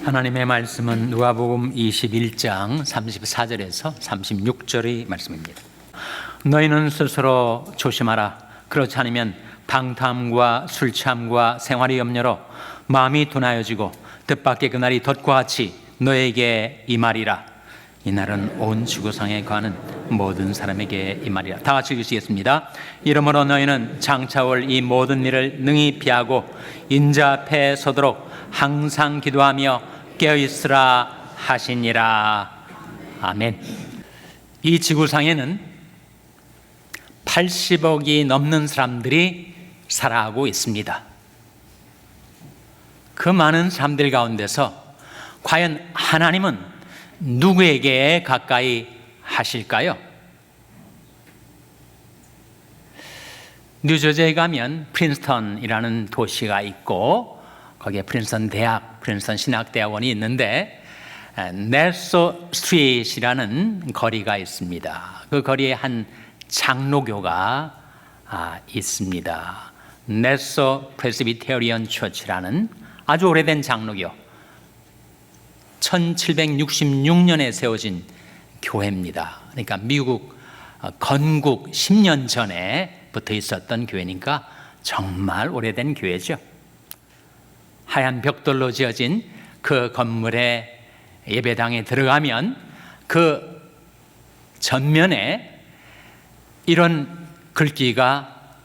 하나님의 말씀은 누가복음 21장 34절에서 36절의 말씀입니다. 너희는 스스로 조심하라. 그렇지 않으면 방탕함과 술취함과 생활의 염려로 마음이 둔하여지고 뜻밖의 그날이 덫과 같이 너에게 임하리라. 이날은 온 지구상에 거하는 모든 사람에게 임하리라. 다 같이 읽으시겠습니다. 이러므로 너희는 장차 올 이 모든 일을 능히 피하고 인자 앞에 서도록 항상 기도하며 깨어있으라 하시니라. 아멘. 이 지구상에는 80억이 넘는 사람들이 살아가고 있습니다. 그 많은 사람들 가운데서 과연 하나님은 누구에게 가까이 하실까요? 뉴저지에 가면 프린스턴이라는 도시가 있고 거기에 프린스턴 대학, 프린스턴 신학대학원이 있는데 넬소 스트리트이라는 거리가 있습니다. 그 거리에 한 장로교가 있습니다. 넬소 프레스비테리언 처치라는 아주 오래된 장로교, 1766년에 세워진 교회입니다. 그러니까 미국 건국 10년 전에부터 있었던 교회니까 정말 오래된 교회죠. 하얀 벽돌로 지어진 그 건물의 예배당에 들어가면 그 전면에 이런 글귀가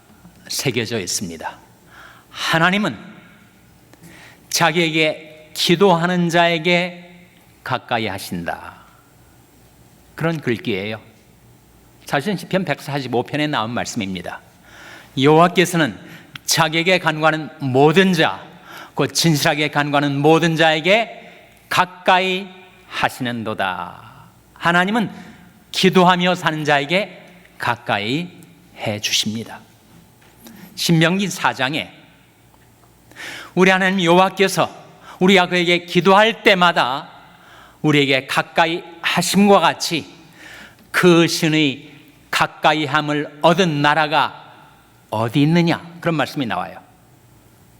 새겨져 있습니다. 하나님은 자기에게 기도하는 자에게 가까이 하신다. 그런 글귀예요. 사실은 시편 145편에 나온 말씀입니다. 여호와께서는 자기에게 간구하는 모든 자, 곧 진실하게 간구하는 모든 자에게 가까이 하시는도다. 하나님은 기도하며 사는 자에게 가까이 해 주십니다. 신명기 4장에 우리 하나님 여호와께서 우리가 그에게 기도할 때마다 우리에게 가까이 하심과 같이 그 신의 가까이함을 얻은 나라가 어디 있느냐, 그런 말씀이 나와요.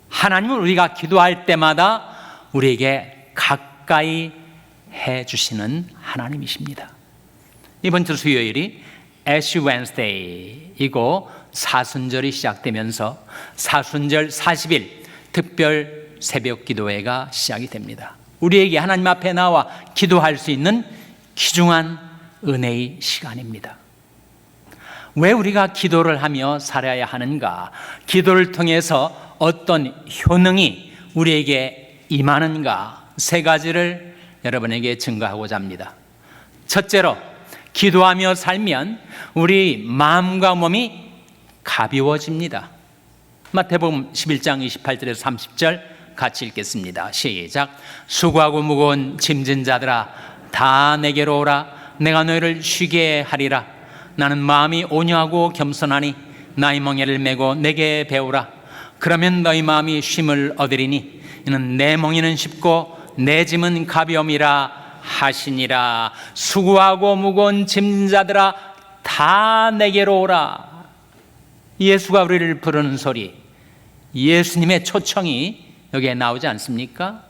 하나님은 우리가 기도할 때마다 우리에게 가까이 해주시는 하나님이십니다. 이번 주 수요일이 애쉬 웬스데이이고 사순절이 시작되면서 사순절 40일 특별 새벽 기도회가 시작이 됩니다. 우리에게 하나님 앞에 나와 기도할 수 있는 귀중한 은혜의 시간입니다. 왜 우리가 기도를 하며 살아야 하는가? 기도를 통해서 어떤 효능이 우리에게 임하는가? 세 가지를 여러분에게 증거하고자 합니다. 첫째로, 기도하며 살면 우리 마음과 몸이 가벼워집니다. 마태복음 11장 28절에서 30절 같이 읽겠습니다. 시작. 수고하고 무거운 짐진 자들아 다 내게로 오라. 내가 너희를 쉬게 하리라. 나는 마음이 온유하고 겸손하니 나의 멍에를 메고 내게 배우라. 그러면 너희 마음이 쉼을 얻으리니 이는 내 멍에는 쉽고 내 짐은 가벼움이라 하시니라. 수고하고 무거운 짐진 자들아 다 내게로 오라. 예수가 우리를 부르는 소리, 예수님의 초청이 여기에 나오지 않습니까?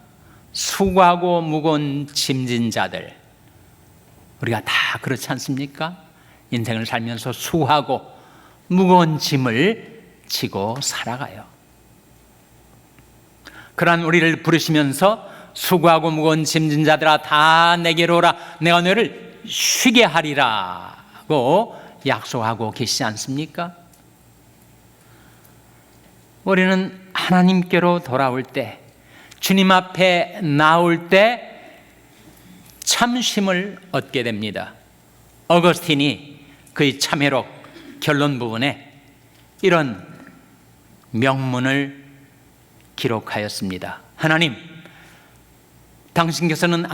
수고하고 무거운 짐진 자들, 우리가 다 그렇지 않습니까? 인생을 살면서 수고하고 무거운 짐을 지고 살아가요. 그러한 우리를 부르시면서 수고하고 무거운 짐진 자들아 다 내게로 오라. 내가 너희를 쉬게 하리라고 약속하고 계시지 않습니까? 우리는 하나님께로 돌아올 때, 주님 앞에 나올 때 참 쉼을 얻게 됩니다. 어거스틴이 그의 참회록 결론 부분에 이런 명문을 기록하였습니다. 하나님, 당신께서는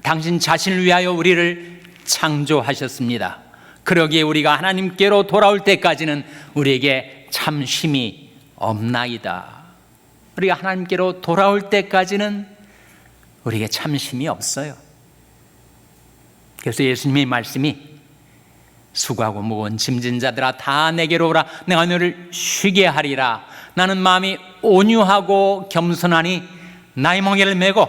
당신 자신을 위하여 우리를 창조하셨습니다. 그러기에 우리가 하나님께로 돌아올 때까지는 우리에게 참 쉼이 없나이다. 우리가 하나님께로 돌아올 때까지는 우리에게 참 쉼이 없어요. 그래서 예수님의 말씀이 수고하고 무거운 짐진 자들아 다 내게로 오라. 내가 너를 쉬게 하리라. 나는 마음이 온유하고 겸손하니 나의 멍에를 메고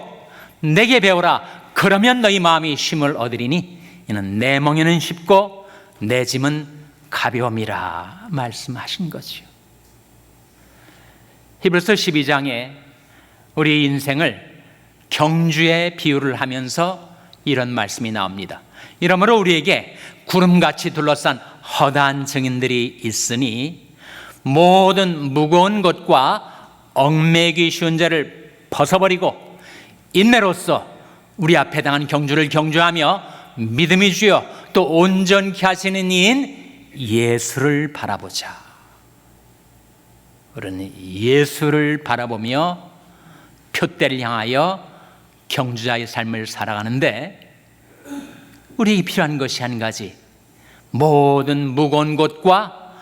내게 배우라. 그러면 너희 마음이 쉼을 얻으리니 이는 내 멍에는 쉽고 내 짐은 가벼움이라 말씀하신 거죠. 히브리서 12장에 우리 인생을 경주에 비유를 하면서 이런 말씀이 나옵니다. 이러므로 우리에게 구름같이 둘러싼 허다한 증인들이 있으니 모든 무거운 것과 얽매기 쉬운 죄를 벗어버리고 인내로써 우리 앞에 당한 경주를 경주하며 믿음이 주여 또 온전케 하시는 이인 예수를 바라보자. 우리는 예수를 바라보며 표대를 향하여 경주자의 삶을 살아가는데 우리에게 필요한 것이 한 가지, 모든 무거운 것과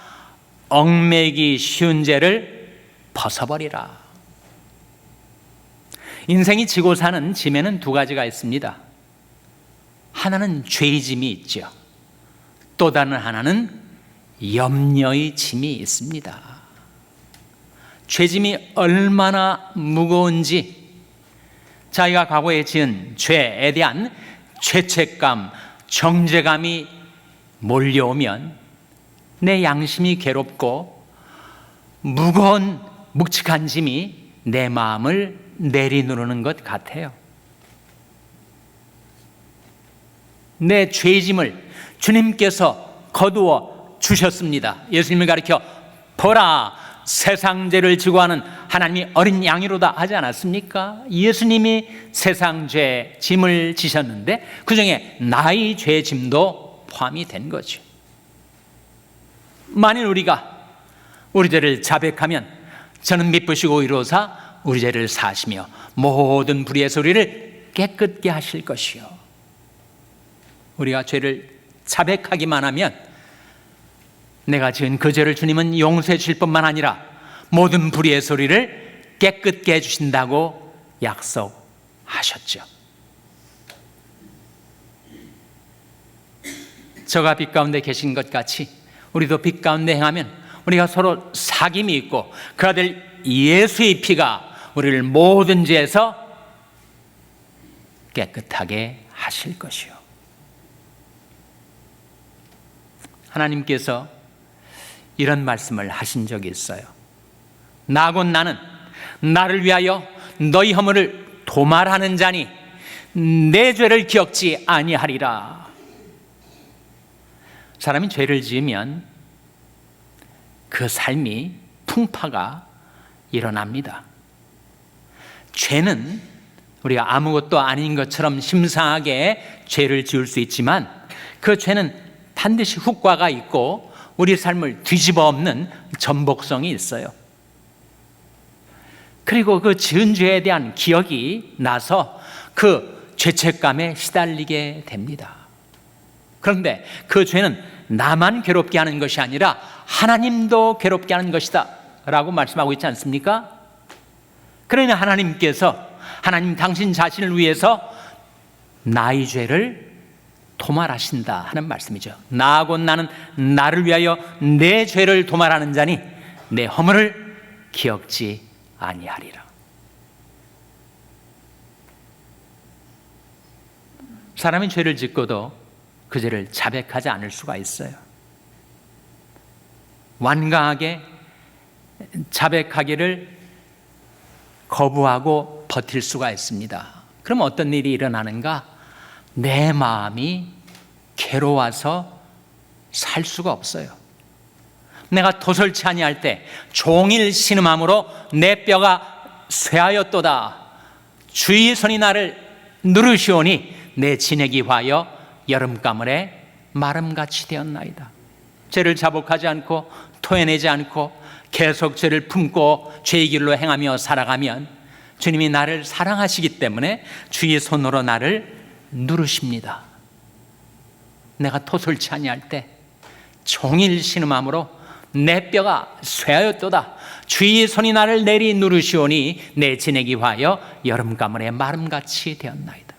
얽매기 쉬운 죄를 벗어버리라. 인생이 지고 사는 짐에는 두 가지가 있습니다. 하나는 죄의 짐이 있죠. 또 다른 하나는 염려의 짐이 있습니다. 죄짐이 얼마나 무거운지 자기가 과거에 지은 죄에 대한 죄책감, 정죄감이 몰려오면 내 양심이 괴롭고 무거운 묵직한 짐이 내 마음을 내리누르는 것 같아요. 내 죄짐을 주님께서 거두어 주셨습니다. 예수님을 가리켜 보라 세상 죄를 지고 하는 하나님이 어린 양이로다 하지 않았습니까? 예수님이 세상 죄 짐을 지셨는데 그 중에 나의 죄 짐도 포함이 된 거죠. 만일 우리가 우리 죄를 자백하면 저는 미쁘시고 의로사 우리 죄를 사시며 모든 불의의 소리를 깨끗게 하실 것이요. 우리가 죄를 자백하기만 하면 내가 지은 그 죄를 주님은 용서해 주실 뿐만 아니라 모든 불의의 소리를 깨끗게 해주신다고 약속하셨죠. 저가 빛 가운데 계신 것 같이 우리도 빛 가운데 행하면 우리가 서로 사귐이 있고 그 아들 예수의 피가 우리를 모든 죄에서 깨끗하게 하실 것이요. 하나님께서 이런 말씀을 하신 적이 있어요. 나 곧 나는 나를 위하여 너희 허물을 도말하는 자니 내 죄를 기억지 아니하리라. 사람이 죄를 지으면 그 삶이 풍파가 일어납니다. 죄는 우리가 아무것도 아닌 것처럼 심상하게 죄를 지을 수 있지만 그 죄는 반드시 후과가 있고 우리 삶을 뒤집어 엎는 전복성이 있어요. 그리고 그 지은 죄에 대한 기억이 나서 그 죄책감에 시달리게 됩니다. 그런데 그 죄는 나만 괴롭게 하는 것이 아니라 하나님도 괴롭게 하는 것이다 라고 말씀하고 있지 않습니까? 그러니 하나님 당신 자신을 위해서 나의 죄를 도말하신다 하는 말씀이죠. 나 곧 나는 나를 위하여 내 죄를 도말하는 자니 내 허물을 기억지 아니하리라. 사람이 죄를 짓고도 그 죄를 자백하지 않을 수가 있어요. 완강하게 자백하기를 거부하고 버틸 수가 있습니다. 그럼 어떤 일이 일어나는가? 내 마음이 괴로워서 살 수가 없어요. 내가 도설치 아니할 때 종일 신음함으로 내 뼈가 쇠하였도다. 주의 손이 나를 누르시오니 내 진액이 화하여 여름가물에 마름같이 되었나이다. 죄를 자복하지 않고 토해내지 않고 계속 죄를 품고 죄의 길로 행하며 살아가면 주님이 나를 사랑하시기 때문에 주의 손으로 나를 누르십니다. 내가 토설치 아니할 때 종일 신음함으로 내 뼈가 쇠하였도다. 주의 손이 나를 내리 누르시오니 내 진액이 화하여 여름가물에 마름같이 되었나이다.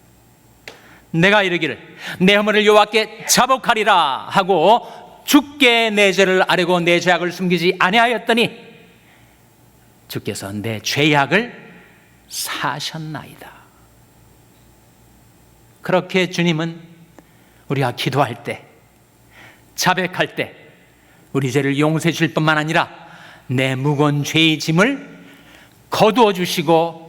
내가 이르기를 내 허물을 여호와께 자복하리라 하고 주께 내 죄를 아뢰고 내 죄악을 숨기지 아니하였더니 주께서 내 죄악을 사하셨나이다. 그렇게 주님은 우리가 기도할 때, 자백할 때 우리 죄를 용서해 주실 뿐만 아니라 내 무거운 죄의 짐을 거두어 주시고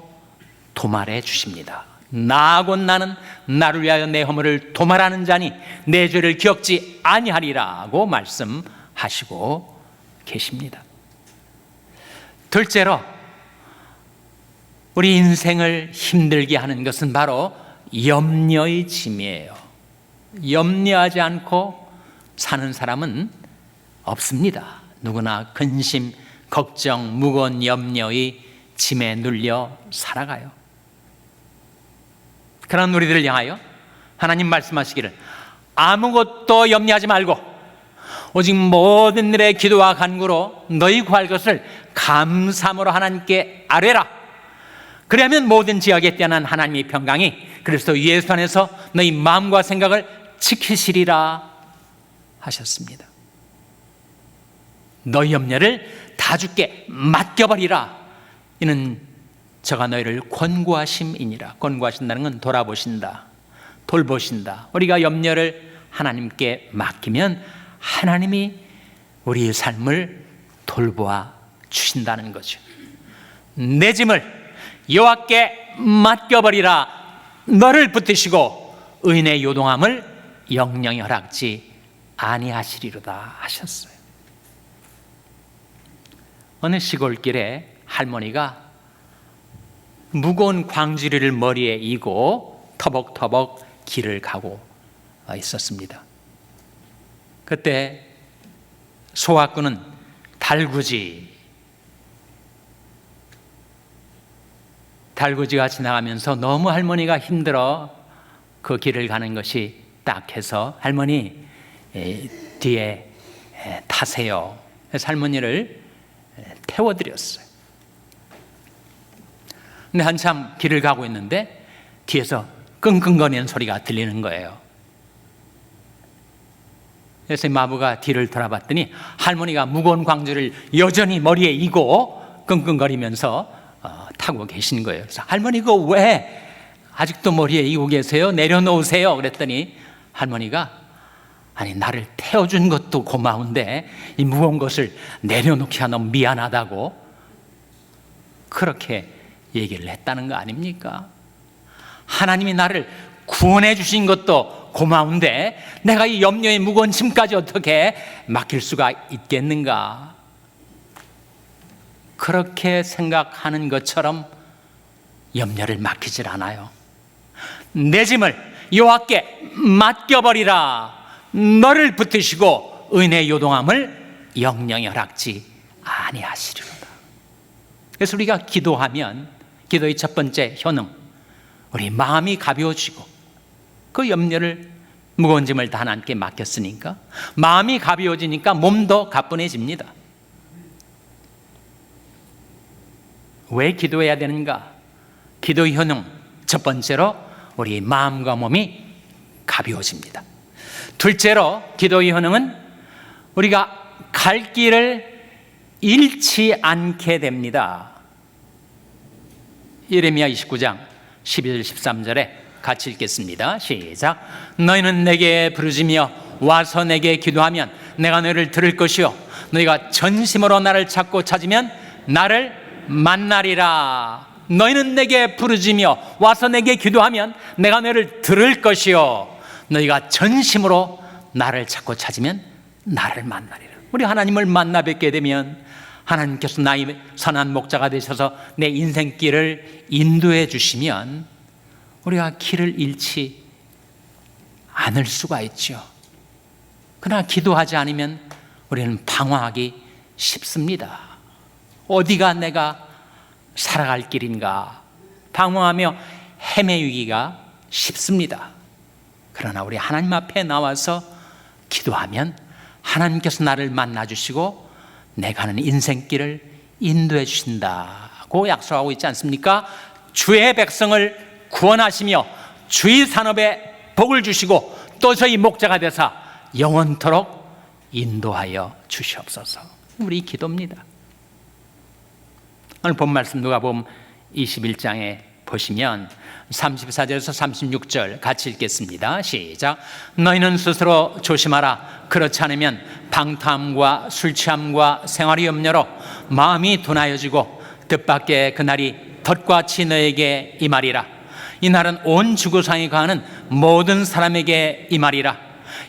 도말해 주십니다. 나하고 나는 나를 위하여 내 허물을 도말하는 자니 내 죄를 기억지 아니하리라고 말씀하시고 계십니다. 둘째로 우리 인생을 힘들게 하는 것은 바로 염려의 짐이에요. 염려하지 않고 사는 사람은 없습니다. 누구나 근심, 걱정, 무거운 염려의 짐에 눌려 살아가요. 그런 우리들을 향하여 하나님 말씀하시기를 아무것도 염려하지 말고 오직 모든 일에 기도와 간구로 너희 구할 것을 감사함으로 하나님께 아뢰라. 그리하면 모든 지역에 뛰어난 하나님의 평강이 그리스도 예수 안에서 너희 마음과 생각을 지키시리라 하셨습니다. 너희 염려를 다 주께 맡겨버리라. 이는 저가 너희를 권고하심이니라. 권고하신다는 건 돌아보신다, 돌보신다. 우리가 염려를 하나님께 맡기면 하나님이 우리의 삶을 돌보아 주신다는 거죠. 내 짐을 여호와께 맡겨버리라. 너를 붙드시고 의인의 요동함을 영영히 허락지 아니하시리로다 하셨어요. 어느 시골길에 할머니가 무거운 광주리를 머리에 이고 터벅터벅 길을 가고 있었습니다. 그때 소화꾼은 달구지가 지나가면서 너무 할머니가 힘들어 그 길을 가는 것이 딱해서 할머니 뒤에 타세요. 그래서 할머니를 태워드렸어요. 근데 한참 길을 가고 있는데 뒤에서 끙끙거리는 소리가 들리는 거예요. 그래서 마부가 뒤를 돌아봤더니 할머니가 무거운 광주를 여전히 머리에 이고 끙끙거리면서 타고 계신 거예요. 그래서 할머니 그거 왜 아직도 머리에 이고 계세요? 내려놓으세요. 그랬더니 할머니가 아니 나를 태워준 것도 고마운데 이 무거운 것을 내려놓기가 너무 미안하다고 그렇게 얘기를 했다는 거 아닙니까? 하나님이 나를 구원해 주신 것도 고마운데 내가 이 염려의 무거운 짐까지 어떻게 맡길 수가 있겠는가? 그렇게 생각하는 것처럼 염려를 맡기질 않아요. 내 짐을 여호와께 맡겨버리라. 너를 붙드시고 의인의 요동함을 영영히 허락지 아니하시리로다. 그래서 우리가 기도하면 기도의 첫 번째 효능, 우리 마음이 가벼워지고 그 염려를 무거운 짐을 다 하나님께 맡겼으니까 마음이 가벼워지니까 몸도 가뿐해집니다. 왜 기도해야 되는가? 기도의 효능 첫 번째로 우리 마음과 몸이 가벼워집니다. 둘째로 기도의 효능은 우리가 갈 길을 잃지 않게 됩니다. 예레미야 29장 12절 13절에 같이 읽겠습니다. 시작. 너희는 내게 부르짖으며 와서 내게 기도하면 내가 너희를 들을 것이요 너희가 전심으로 나를 찾고 찾으면 나를 만나리라. 너희는 내게 부르짖으며 와서 내게 기도하면 내가 너희를 들을 것이요 너희가 전심으로 나를 찾고 찾으면 나를 만나리라. 우리 하나님을 만나 뵙게 되면 하나님께서 나의 선한 목자가 되셔서 내 인생길을 인도해 주시면 우리가 길을 잃지 않을 수가 있죠. 그러나 기도하지 않으면 우리는 방황하기 쉽습니다. 어디가 내가 살아갈 길인가 방황하며 헤매기가 쉽습니다. 그러나 우리 하나님 앞에 나와서 기도하면 하나님께서 나를 만나주시고 내가 가는 인생길을 인도해 주신다고 약속하고 있지 않습니까? 주의 백성을 구원하시며 주의 산업에 복을 주시고 또 저희 목자가 되사 영원토록 인도하여 주시옵소서. 우리 기도입니다. 오늘 본 말씀 누가복음 21장에 보시면 34절에서 36절 같이 읽겠습니다. 시작. 너희는 스스로 조심하라. 그렇지 않으면 방탕함과 술 취함과 생활의 염려로 마음이 둔하여지고 뜻밖의 그날이 덫같이 너에게 임하리라. 이 날은 온 지구상에 거하는 모든 사람에게 임하리라.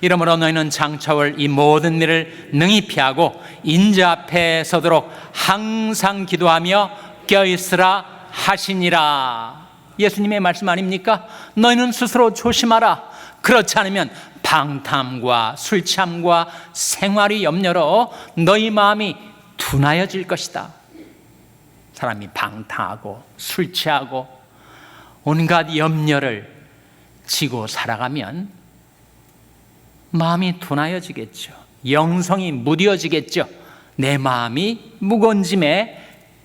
이러므로 너희는 장차올 이 모든 일을 능히 피하고 인자 앞에 서도록 항상 기도하며 껴있으라 하시니라. 예수님의 말씀 아닙니까? 너희는 스스로 조심하라. 그렇지 않으면 방탕과 술 취함과 생활의 염려로 너희 마음이 둔하여질 것이다. 사람이 방탕하고 술 취하고 온갖 염려를 지고 살아가면 마음이 둔하여지겠죠. 영성이 무뎌지겠죠. 내 마음이 무거운 짐에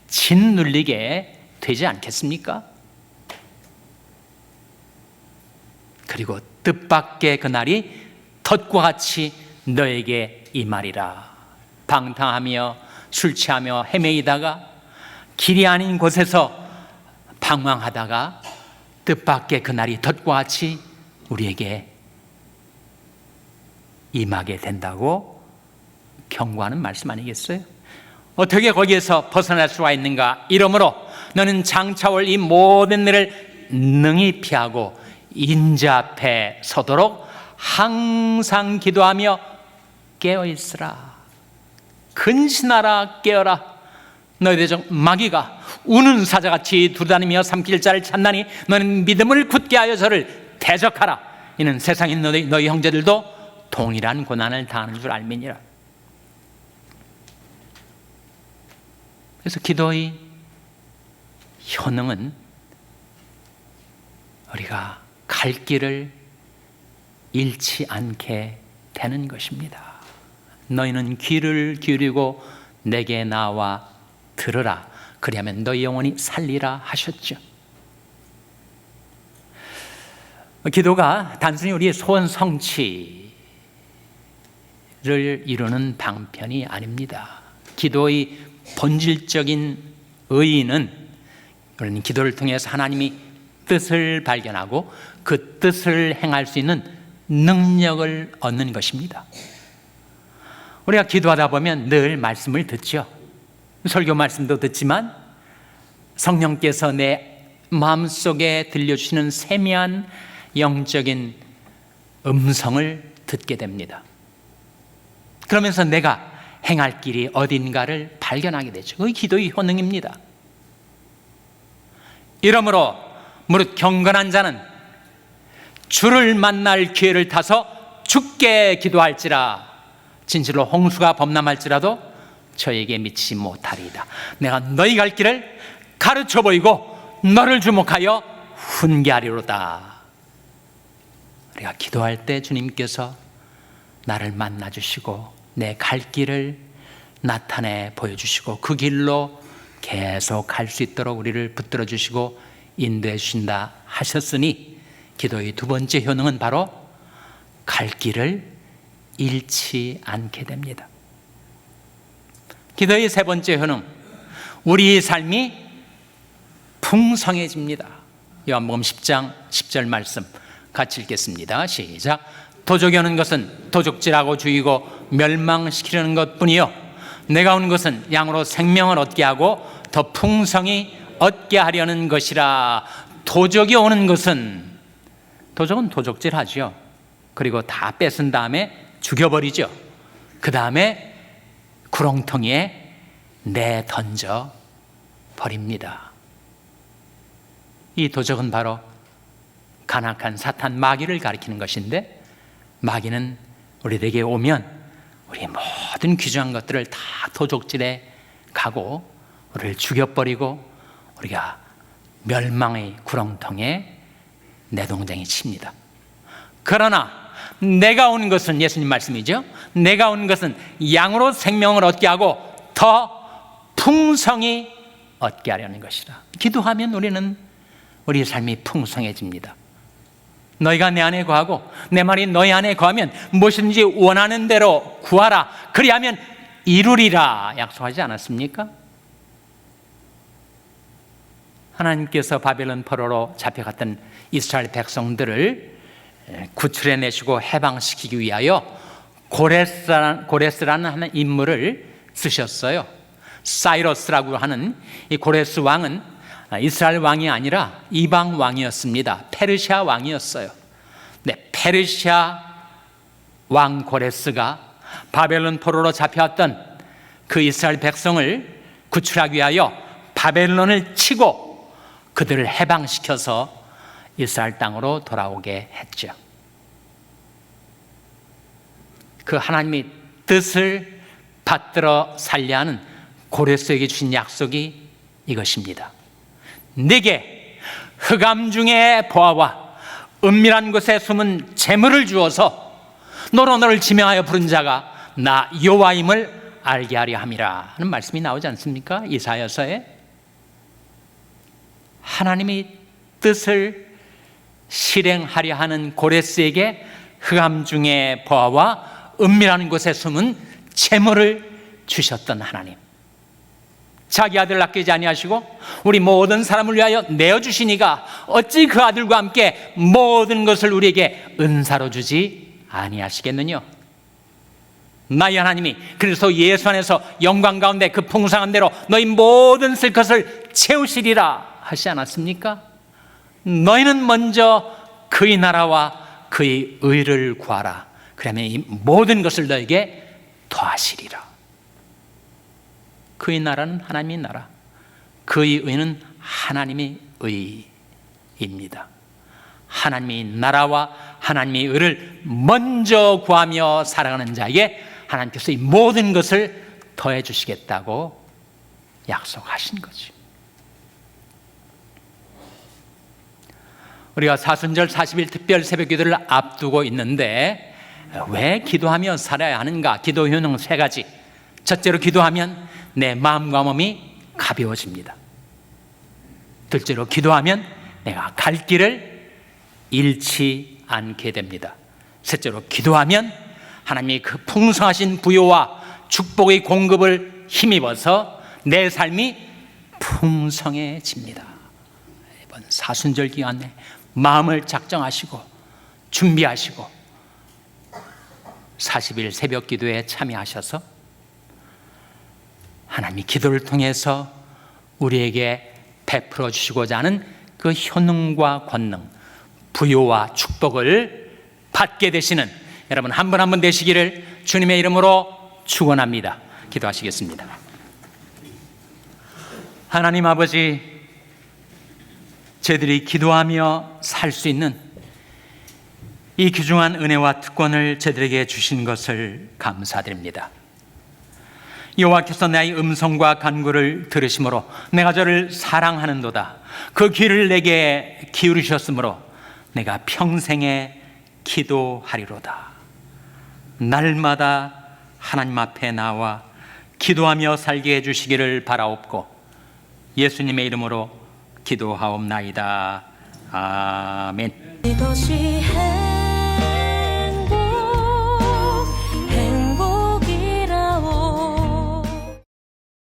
짓눌리게 되지 않겠습니까? 그리고 뜻밖의 그날이 덫과 같이 너에게 임하리라. 방탕하며 술 취하며 헤매이다가 길이 아닌 곳에서 방황하다가 뜻밖의 그날이 덫과 같이 우리에게 임하게 된다고 경고하는 말씀 아니겠어요? 어떻게 거기에서 벗어날 수가 있는가? 이러므로 너는 장차올 이 모든 일을 능히 피하고 인자 앞에 서도록 항상 기도하며 깨어있으라. 근신하라. 깨어라. 너희 대적 마귀가 우는 사자같이 두다니며 삼킬 자를 찾나니 너는 믿음을 굳게 하여 저를 대적하라. 이는 세상에 너희 형제들도 동일한 고난을 당하는 줄 알미니라. 그래서 기도의 효능은 우리가 갈 길을 잃지 않게 되는 것입니다. 너희는 귀를 기울이고 내게 나와 들으라. 그리하면 너희 영혼이 살리라 하셨죠. 기도가 단순히 우리의 소원 성취를 이루는 방편이 아닙니다. 기도의 본질적인 의의는 우리는 기도를 통해서 하나님이 뜻을 발견하고 그 뜻을 행할 수 있는 능력을 얻는 것입니다. 우리가 기도하다 보면 늘 말씀을 듣죠. 설교 말씀도 듣지만 성령께서 내 마음속에 들려주시는 세미한 영적인 음성을 듣게 됩니다. 그러면서 내가 행할 길이 어딘가를 발견하게 되죠. 그게 기도의 효능입니다. 이러므로 무릇 경건한 자는 주를 만날 기회를 타서 주께 기도할지라. 진실로 홍수가 범람할지라도 저에게 미치지 못하리이다. 내가 너희 갈 길을 가르쳐 보이고 너를 주목하여 훈계하리로다. 우리가 기도할 때 주님께서 나를 만나주시고 내 갈 길을 나타내 보여주시고 그 길로 계속 갈 수 있도록 우리를 붙들어 주시고 인도해 주신다 하셨으니 기도의 두 번째 효능은 바로 갈 길을 잃지 않게 됩니다. 기도의 세 번째 효능, 우리의 삶이 풍성해집니다. 요한복음 10장 10절 말씀 같이 읽겠습니다. 시작. 도적이 오는 것은 도적질하고 죽이고 멸망시키려는 것뿐이요 내가 온 것은 양으로 생명을 얻게 하고 더 풍성히 얻게 하려는 것이라. 도적이 오는 것은, 도적은 도적질하죠. 그리고 다 뺏은 다음에 죽여버리죠. 그 다음에 구렁텅이에 내던져 버립니다. 이 도적은 바로 간악한 사탄 마귀를 가리키는 것인데, 마귀는 우리에게 오면 우리의 모든 귀중한 것들을 다 도적질해 가고 우리를 죽여버리고 우리가 멸망의 구렁텅이에 내동댕이 칩니다. 그러나 내가 온 것은, 예수님 말씀이죠, 내가 온 것은 양으로 생명을 얻게 하고 더 풍성히 얻게 하려는 것이라. 기도하면 우리는 우리의 삶이 풍성해집니다. 너희가 내 안에 거하고 내 말이 너희 안에 거하면 무엇이든지 원하는 대로 구하라. 그리하면 이루리라 약속하지 않았습니까? 하나님께서 바벨론 포로로 잡혀갔던 이스라엘 백성들을 구출해내시고 해방시키기 위하여 고레스라는 하는 인물을 쓰셨어요. 사이러스라고 하는 이 고레스 왕은 이스라엘 왕이 아니라 이방 왕이었습니다. 페르시아 왕이었어요. 네, 페르시아 왕 고레스가 바벨론 포로로 잡혀왔던 그 이스라엘 백성을 구출하기 위하여 바벨론을 치고 그들을 해방시켜서 이스라엘 땅으로 돌아오게 했죠. 그 하나님의 뜻을 받들어 살려 하는 고레스에게 주신 약속이 이것입니다. 네게 흑암 중의 보아와 은밀한 곳에 숨은 재물을 주어서 너로 너를 지명하여 부른 자가 나 여호와임을 알게 하려 함이라 하는 말씀이 나오지 않습니까? 이사야서에. 하나님의 뜻을 실행하려 하는 고레스에게 흑암 중의 보아와 은밀한 곳에 숨은 재물을 주셨던 하나님, 자기 아들 아끼지 아니하시고 우리 모든 사람을 위하여 내어주시니가 어찌 그 아들과 함께 모든 것을 우리에게 은사로 주지 아니하시겠느냐. 나의 하나님이 그래서 예수 안에서 영광 가운데 그 풍성한 대로 너희 모든 쓸 것을 채우시리라 하지 않았습니까? 너희는 먼저 그의 나라와 그의 의를 구하라. 그러면 이 모든 것을 너에게 더하시리라. 그의 나라는 하나님의 나라, 그의 의는 하나님의 의입니다. 하나님의 나라와 하나님의 의를 먼저 구하며 살아가는 자에게 하나님께서 이 모든 것을 더해 주시겠다고 약속하신 거죠. 우리가 사순절 40일 특별 새벽 기도를 앞두고 있는데 왜 기도하며 살아야 하는가? 기도 효능 3가지. 첫째로 기도하면 내 마음과 몸이 가벼워집니다. 둘째로 기도하면 내가 갈 길을 잃지 않게 됩니다. 셋째로 기도하면 하나님의 그 풍성하신 부요와 축복의 공급을 힘입어서 내 삶이 풍성해집니다. 이번 사순절 기간에 마음을 작정하시고 준비하시고 40일 새벽 기도에 참여하셔서 하나님이 기도를 통해서 우리에게 베풀어 주시고자 하는 그 효능과 권능, 부요와 축복을 받게 되시는 여러분 한 분 한 분 되시기를 주님의 이름으로 축원합니다. 기도하시겠습니다. 하나님 아버지, 저희들이 기도하며 살 수 있는 이 귀중한 은혜와 특권을 저희들에게 주신 것을 감사드립니다. 여호와께서 나의 음성과 간구를 들으심으로 내가 저를 사랑하는도다. 그 귀를 내게 기울이셨으므로 내가 평생에 기도하리로다. 날마다 하나님 앞에 나와 기도하며 살게 해주시기를 바라옵고 예수님의 이름으로 기도하옵나이다. 아멘.